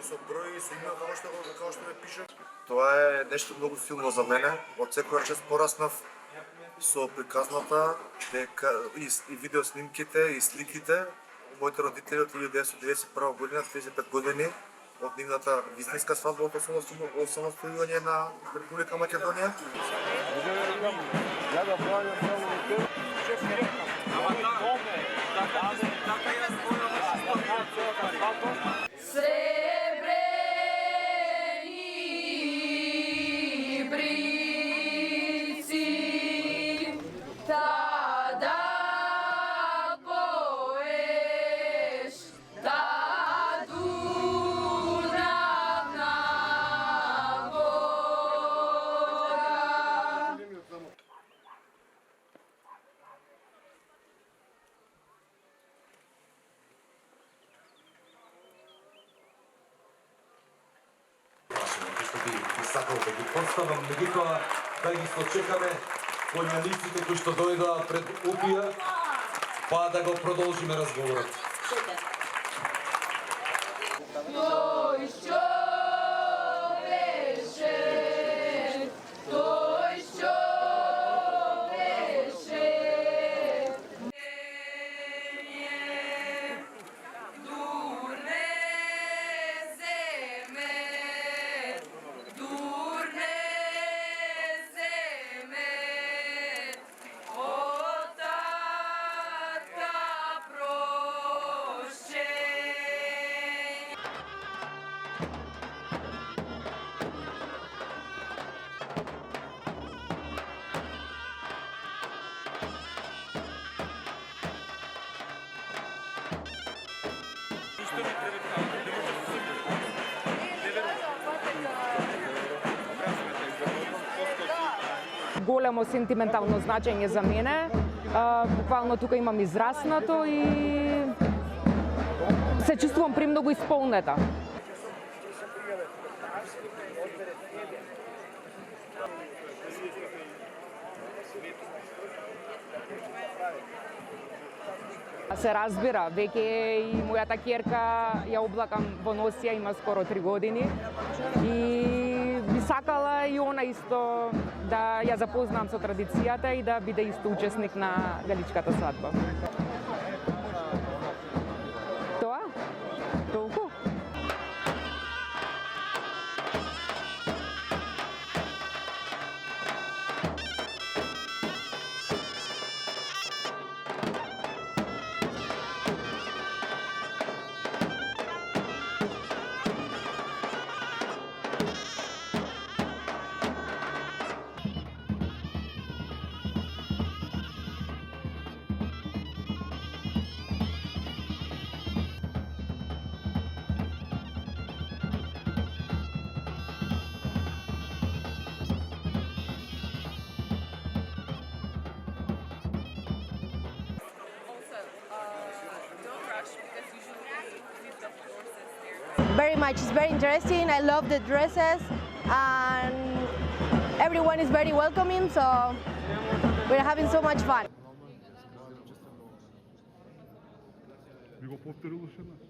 со број, со име, како што ме пише. Тоа е нешто многу силно за мене. Од секоја час пораснав со приказната, и видео снимките и сликите. Моите родители од 1991 година, 35 години, од нивната вистинска свадба од осамостојување на Република Македонија. Сакал да ги поставам, меѓутоа да ги сочекаме поњаниците кои што дојдоа пред Упија, па да го продолжиме разговорот. Големо сентиментално значење за мене. Буквално тука имам израснато и се чувствувам премногу исполнета. Се разбира, веќе и мојата ќерка ја облакам во носија, има скоро 3 години и би сакала и она исто да ја запознам со традицијата и да биде исто учесник на величката свадба. Тоа? Толку? Very much, it's very interesting. I love the dresses and everyone is very welcoming, so we're having so much fun. Би го повторил уште еднаш?